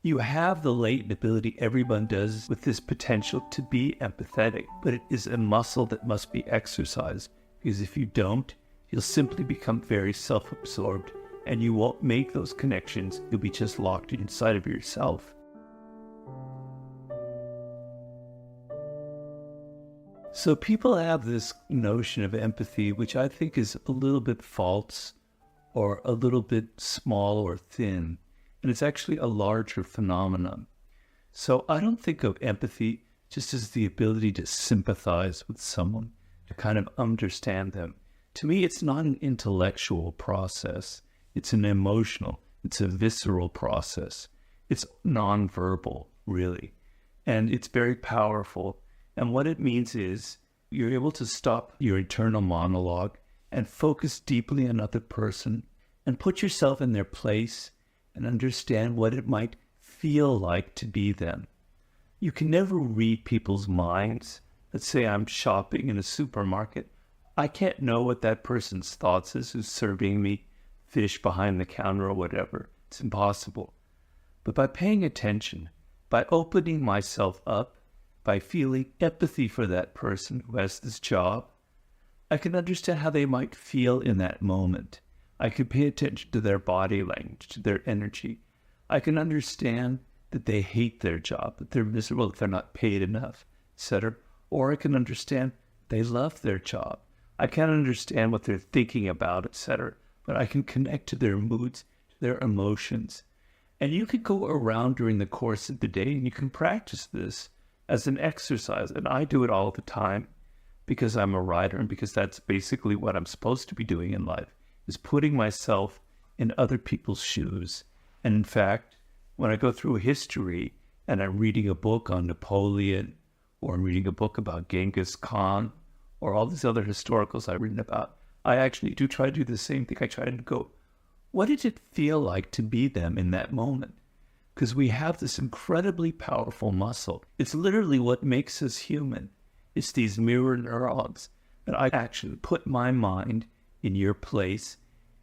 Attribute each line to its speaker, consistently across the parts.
Speaker 1: You have the latent ability, everyone does, with this potential to be empathetic, but it is a muscle that must be exercised, because if you don't, you'll simply become very self-absorbed and you won't make those connections. You'll be just locked inside of yourself. So people have this notion of empathy, which I think is a little bit false or a little bit small or thin. And it's actually a larger phenomenon. So I don't think of empathy just as the ability to sympathize with someone, to kind of understand them. To me, it's not an intellectual process. It's an emotional, it's a visceral process. It's nonverbal, really. And it's very powerful. And what it means is you're able to stop your internal monologue and focus deeply on another person and put yourself in their place and understand what it might feel like to be them. You can never read people's minds. Let's say I'm shopping in a supermarket. I can't know what that person's thoughts is who's serving me fish behind the counter or whatever. It's impossible. But by paying attention, by opening myself up, by feeling empathy for that person who has this job, I can understand how they might feel in that moment. I can pay attention to their body language, to their energy. I can understand that they hate their job, that they're miserable, that they're not paid enough, etc. Or I can understand they love their job. I can't understand what they're thinking about, etc. But I can connect to their moods, to their emotions. And you can go around during the course of the day and you can practice this as an exercise. And I do it all the time because I'm a writer and because that's basically what I'm supposed to be doing in life, is putting myself in other people's shoes. And in fact, when I go through history and I'm reading a book on Napoleon, or I'm reading a book about Genghis Khan, or all these other historicals I've written about, I actually do try to do the same thing. I try to go, what did it feel like to be them in that moment? Because we have this incredibly powerful muscle. It's literally what makes us human. It's these mirror neurons. And I actually put my mind in your place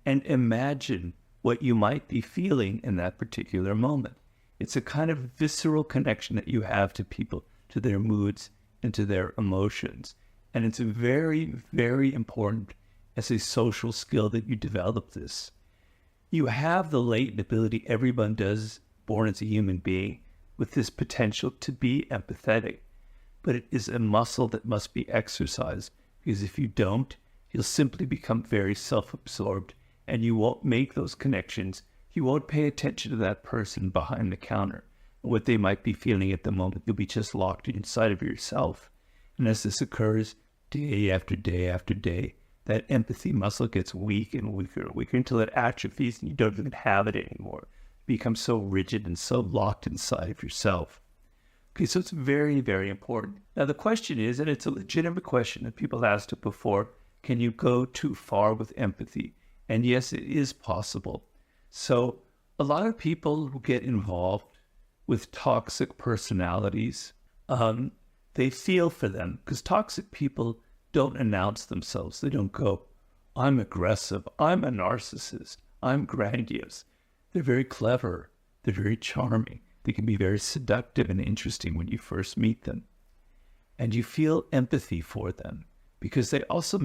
Speaker 1: and imagine what you might be feeling in that particular moment. It's a kind of visceral connection that you have to people, to their moods and to their emotions. And it's very, very important as a social skill that you develop this. You have the latent ability, everyone does, born as a human being, with this potential to be empathetic. But it is a muscle that must be exercised, because if you don't, you'll simply become very self-absorbed and you won't make those connections. You won't pay attention to that person behind the counter and what they might be feeling at the moment. You'll be just locked inside of yourself. And as this occurs day after day after day, that empathy muscle gets weak and weaker and weaker until it atrophies and you don't even have it anymore. It becomes so rigid and so locked inside of yourself. Okay, so it's very, very important. Now the question is, and it's a legitimate question that people asked it before, can you go too far with empathy? And yes, it is possible. So a lot of people who get involved with toxic personalities, they feel for them, because toxic people don't announce themselves. They don't go, I'm aggressive, I'm a narcissist, I'm grandiose. They're very clever, they're very charming. They can be very seductive and interesting when you first meet them. And you feel empathy for them because they also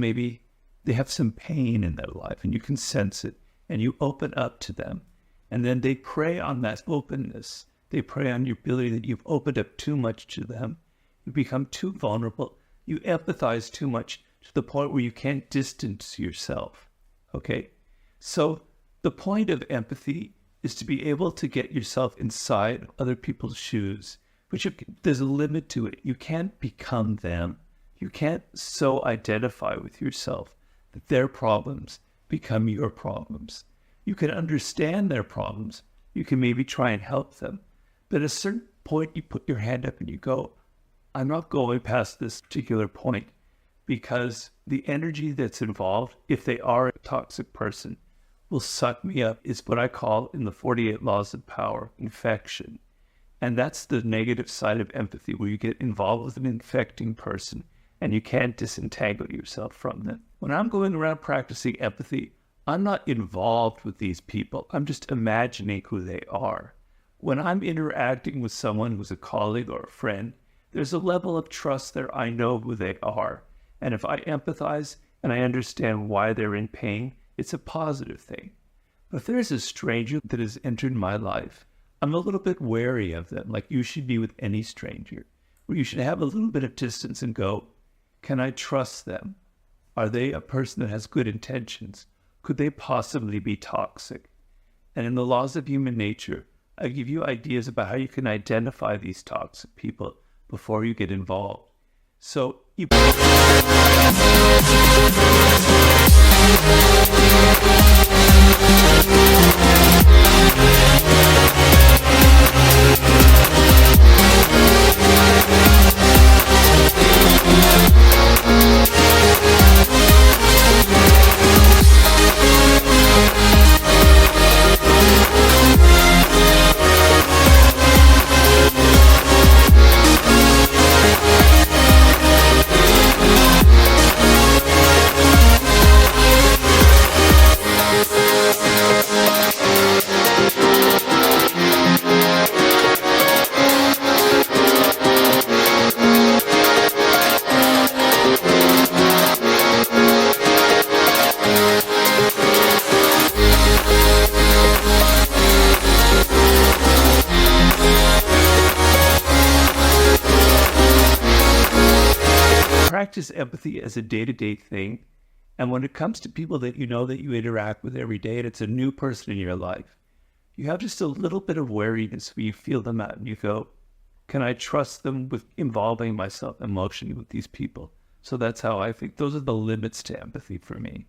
Speaker 1: they have some pain in their life and you can sense it and you open up to them. And then they prey on that openness. They prey on your ability that you've opened up too much to them. You become too vulnerable. You empathize too much to the point where you can't distance yourself. Okay? So the point of empathy is to be able to get yourself inside other people's shoes. But there's a limit to it. You can't become them. You can't so identify with yourself that their problems become your problems. You can understand their problems. You can maybe try and help them. But at a certain point, you put your hand up and you go, I'm not going past this particular point, because the energy that's involved, if they are a toxic person, will suck me up. It's what I call, in the 48 laws of power, infection. And that's the negative side of empathy, where you get involved with an infecting person and you can't disentangle yourself from them. When I'm going around practicing empathy, I'm not involved with these people. I'm just imagining who they are. When I'm interacting with someone who's a colleague or a friend, there's a level of trust there. I know who they are. And if I empathize and I understand why they're in pain, it's a positive thing. But if there's a stranger that has entered my life, I'm a little bit wary of them, like you should be with any stranger, where you should have a little bit of distance and go, can I trust them? Are they a person that has good intentions? Could they possibly be toxic? And in the laws of human nature, I give you ideas about how you can identify these toxic people before you get involved. So you practice empathy as a day-to-day thing. And when it comes to people that you know that you interact with every day and it's a new person in your life, you have just a little bit of wariness where you feel them out and you go, can I trust them with involving myself emotionally with these people? So that's how I think those are the limits to empathy for me.